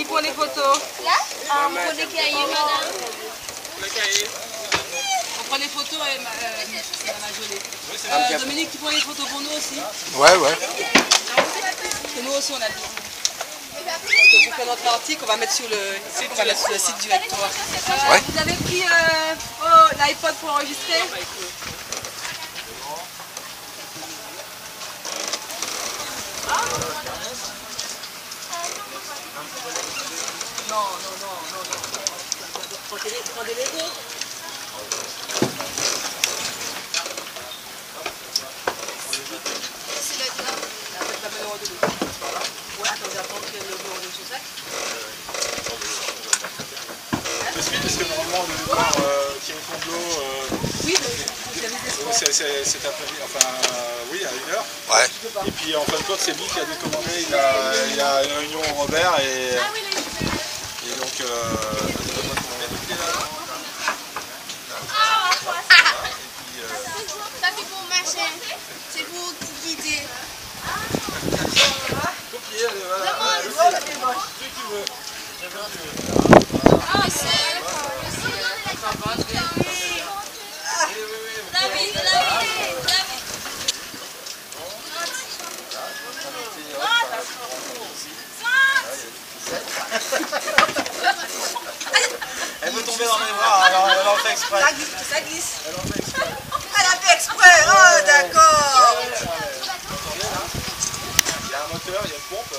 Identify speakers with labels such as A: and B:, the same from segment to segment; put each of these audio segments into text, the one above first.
A: Qui prend les photos?
B: Là? Vous prenez des cahiers, madame?
C: Le cahier.
A: On prend les photos et Madame Jolie. Dominique, tu prends les photos pour nous aussi?
D: Ouais, ouais.
A: Et nous aussi on a le droit. Parce que pour faire notre article, on va mettre sur le site du rectorat.
D: Ouais.
A: Vous avez pris l'iPod pour enregistrer? Non. Prenez les deux.
B: C'est le gars.
A: Après, tu m'appelles au rendez-vous. Ouais, attends, j'attends qu'il y ait le bureau de son sac.
C: Je suis parce que normalement le départ Thierry Fondelot,
A: Oui, le
C: c'est après, enfin oui, à 1h.
D: Ouais.
C: Et puis en fin de compte c'est lui qui a décommandé, il y a une réunion au Robert et donc
B: Ça c'est pour machin. C'est pour guider.
C: copier, voilà. Si tu veux.
B: Ah, c'est...
C: Elle veut tomber dans mes bras, alors elle en fait exprès.
A: Ça glisse.
C: Elle en fait exprès.
A: Elle a fait exprès. Oh, d'accord.
C: Il y a un moteur, il y a une pompe.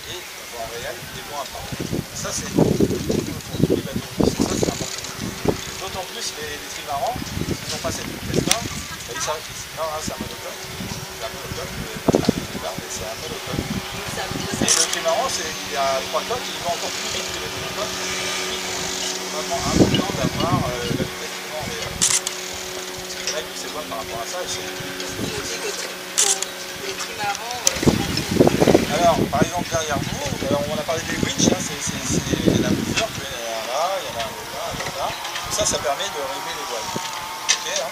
C: Et en réel, des mois après. Ça c'est pour tous les bateaux. Ça c'est important. D'autant plus les trimarans, s'ils n'ont pas cette vitesse-là, ils s'arrêtent ici. Non, c'est un monocoque. C'est un monocoque, c'est un monocoque. Et le trimaran, il y a 3 coques, il va encore plus vite que les monocoques. C'est vraiment important d'avoir la vitesse du vent réel. Les règles, c'est quoi par rapport à ça?
A: Les trimarans.
C: Alors, par exemple, derrière vous, on a parlé des winches, hein, il y en a plusieurs, il y en a un là, il y en a un là. Ça permet de régler les voiles. Ok, hein.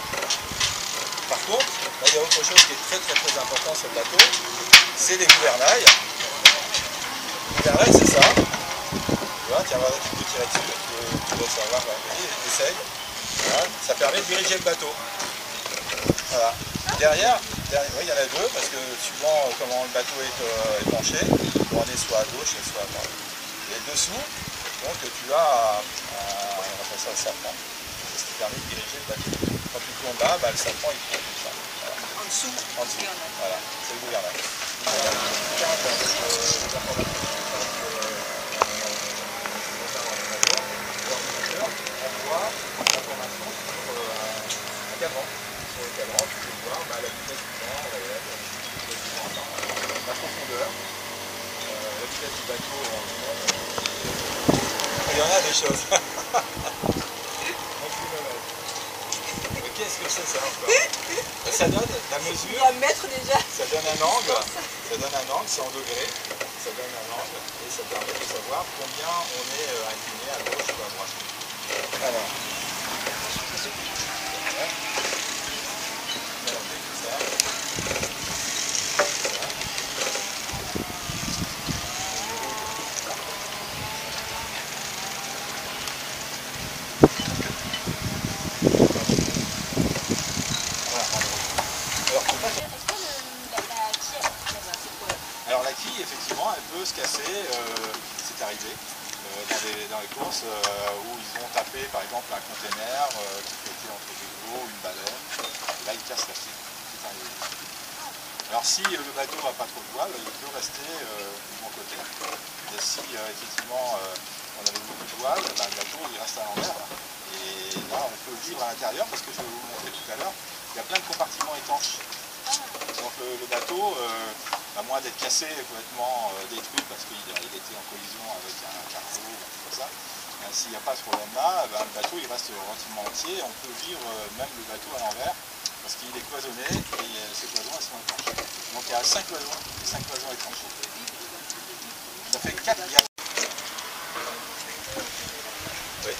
C: Par contre, là, il y a autre chose qui est très important sur le bateau, c'est les gouvernails. Les gouvernails, c'est ça. Tu vois, tiens, voilà, tu peux tirer dessus, tu dois savoir, essaye. Voilà. Ça permet de diriger le bateau. Voilà. Derrière, oui, il y en a deux, parce que suivant comment le bateau est penché, on est soit à gauche, soit à droite. Et dessous, donc tu as on appelle ça le serpent, ce qui permet de diriger le bateau. Quand tu tournes là, le serpent il tourne comme ça. Voilà.
A: En dessous.
C: Voilà, c'est le gouvernail. Sur le cadran, tu peux voir la vitesse du vent réel, la profondeur, la vitesse du bateau en lui-même. Il y en a des choses. Mais qu'est-ce que c'est ça encore? Ça donne la mesure.
A: Il y a un mètre déjà.
C: Ça donne un angle. C'est en degrés. Ça donne un angle et ça permet de savoir combien on est incliné à gauche ou à droite. Alors. Alors la quille, effectivement, elle peut se casser, c'est arrivé dans les courses où ils ont tapé par exemple un container qui flottait entre deux eaux, une baleine, et là ils cassent la quille, c'est arrivé. Alors si le bateau n'a pas trop de voile, il peut rester de mon côté. Et si effectivement on avait beaucoup de voile, le bateau il reste à l'envers. Et là on peut vivre à l'intérieur parce que je vais vous montrer tout à l'heure, il y a plein de compartiments étanches. Donc le bateau, à moins d'être cassé, complètement détruit parce qu'il était en collision avec un cargo ou un truc comme ça, s'il n'y a pas ce problème-là, le bateau il reste relativement entier. On peut vivre même le bateau à l'envers parce qu'il est cloisonné et ces cloisons elles sont étanches. Donc il y a 5 cloisons, 5 cloisons étanches. Ça fait 4 gammes. Oui.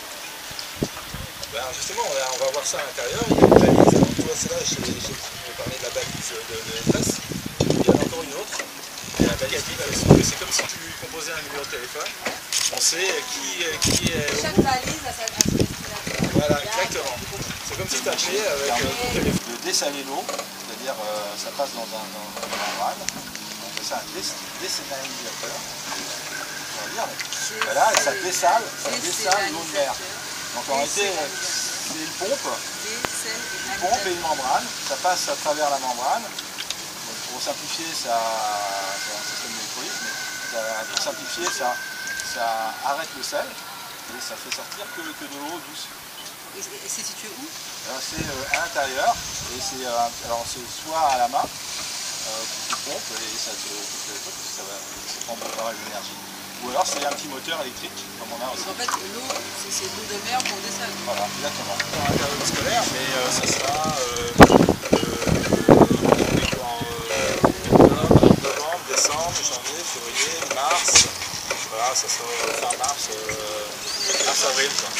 C: Ben justement, on va voir ça à l'intérieur. Il y a une balise. Alors, tu vois, c'est là, je parlais de la balise de l'espace. Il y en a encore une autre. Et la balise, c'est comme si tu composais un numéro de téléphone. On sait qui est.
A: Chaque balise a sa destination.
C: Voilà, exactement. C'est comme si tu appelais avec ton téléphone. De dessaler l'eau, c'est-à-dire ça passe dans une membrane. On fait ça un dessalinisateur. Voilà, et ça dessale l'eau de mer. Donc en réalité, c'est une pompe et une membrane. Ça passe à travers la membrane. Donc, pour simplifier, c'est un système d'électrolyse, mais pour simplifier, ça arrête le sel et ça fait sortir que de l'eau douce.
A: Et c'est situé où?
C: C'est à l'intérieur et c'est soit à la main tu pompes et ça te parce que ça prend pas mal d'énergie. Ou alors c'est un petit moteur électrique comme on a aussi.
A: En fait l'eau c'est l'eau de mer qu'on dessale.
C: Voilà, exactement. Dans la période scolaire, mais ça sera novembre, décembre, janvier, février, mars. Voilà, ça sera fin mars, avril quoi.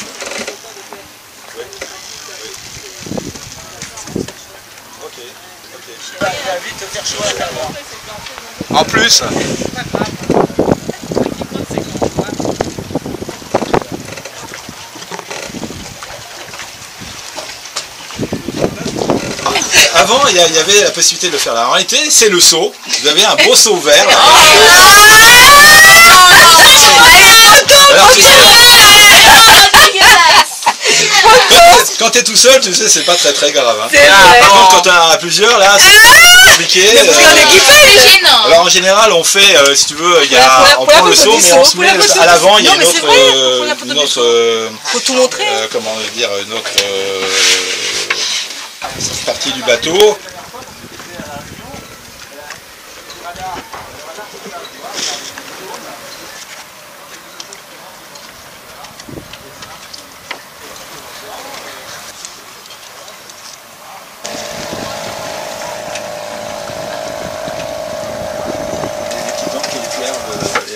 C: Oui. Ok. Il va vite te faire chaud à l'intérieur. En plus. Avant, il y avait la possibilité de le faire là. En réalité, c'est le seau. Vous avez un beau seau vert. Là. Alors, tu sais, quand tu es tout seul, tu sais, c'est pas très grave. Hein. Par contre, quand tu en as plusieurs, là, c'est compliqué. Alors, en général, on fait, si tu veux, on prend le seau, mais on se met à l'avant, il y a une autre
A: Faut tout montrer.
C: Comment dire, une autre partie du bateau.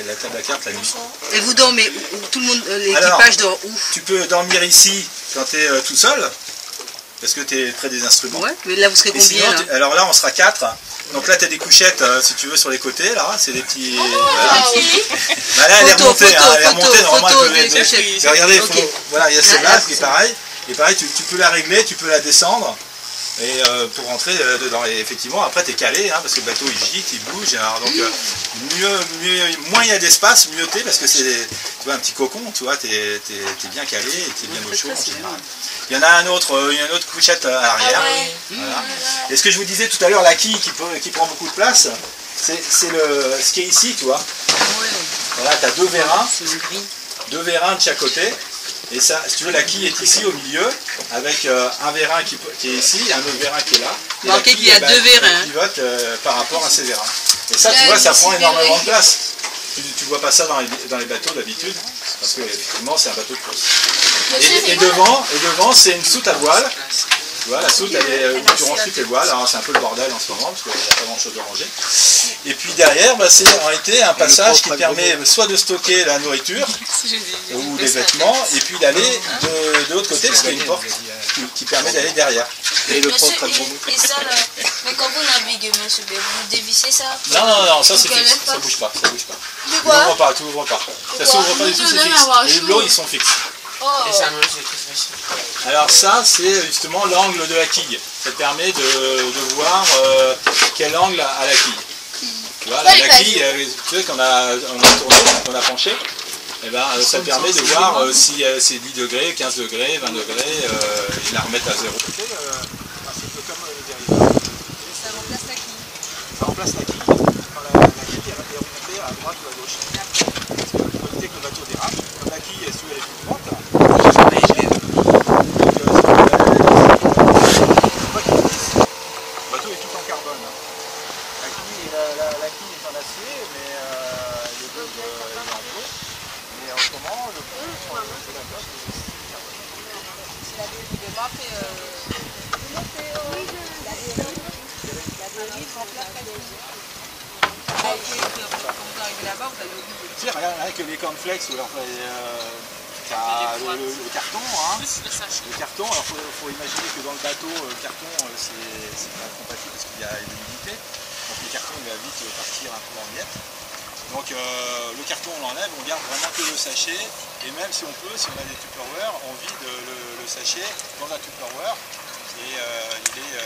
C: La table à cartes la nuit.
A: Et vous dormez où? Tout le monde, l'équipage dort où?
C: Tu peux dormir ici quand tu es tout seul, parce que tu es près des instruments.
A: Ouais, mais là vous serez combien
C: sinon,
A: là
C: alors là on sera 4. Donc là tu as des couchettes si tu veux sur les côtés, là c'est des petits. Voilà. Bah, là elle est remontée, elle est remontée normalement elle peut être. Regardez, voilà, il y a celle-là qui est pareil. Et pareil, tu peux la régler, tu peux la descendre. Et pour rentrer dedans, et effectivement après tu es calé, hein, parce que le bateau il gîte, il bouge, alors donc moins il y a d'espace, mieux t'es, parce que c'est tu vois, un petit cocon, tu vois, t'es bien calé, et t'es bien au chaud en général. Il y en a une autre couchette à l'arrière. Voilà. Et ce que je vous disais tout à l'heure, la quille qui prend beaucoup de place, c'est ce qui est ici, tu vois. Voilà, tu as deux vérins de chaque côté. Et ça, si tu veux, la quille est ici au milieu, avec un vérin qui est ici, et un autre vérin qui est là.
A: Marqué qu'il y a deux vérins.
C: Qui pivote par rapport à ces vérins. Et ça, tu vois, ça prend énormément de place. Tu vois pas ça dans les bateaux d'habitude, parce que effectivement, c'est un bateau de course. Et devant, c'est une soute à voile. Tu vois, la soute, elle est où tu ranges toutes tes voiles. Alors, c'est un peu le bordel en ce moment, parce qu'il n'y a pas grand chose de ranger. Et puis derrière, c'est en réalité un passage qui permet soit de stocker la nourriture ou les vêtements, et puis d'aller de l'autre côté, parce qu'il y a une porte qui permet d'aller derrière. Et le propre à gros.
B: Et ça, là, mais quand vous naviguez, monsieur, vous dévissez ça?
C: Non, ça c'est fixe, ça bouge pas.
B: De quoi?
C: Tu ouvres pas. Ça s'ouvre pas du tout, c'est fixe. Les hublots, ils sont fixes.
B: Oh.
C: Alors ça, c'est justement l'angle de la quille. Ça te permet de voir quel angle a la quille. Tu vois, la quille, tu sais qu'on a tourné, qu'on a penché, et ben, ça permet de voir si c'est 10 degrés, 15 degrés, 20 degrés, et la remettre à zéro. Un petit peu comme le dériveur.
A: Ça remplace la quille.
C: Ça remplace la quille. Quand la quille est remontée à droite ou à gauche. Parce que pour éviter que le bateau dérape, comme la quille est sous les plus droite, le bateau est tout en carbone. La quille est en acier, mais le dos est en plomb. Mais autrement, le pont, c'est la coque.
A: C'est la marque Là-bas, vous avez oublié.
C: Tu sais, rien que les cornflakes, ou alors, t'as le carton, hein. Le carton, alors faut imaginer que dans le bateau, le carton, c'est pas compatible parce qu'il y a de l'humidité. Donc le carton, il va vite partir un peu en miettes. Donc le carton, on l'enlève, on garde vraiment que le sachet. Et même si on peut, si on a des Tupperware, on vide le sachet dans un Tupperware. Et il est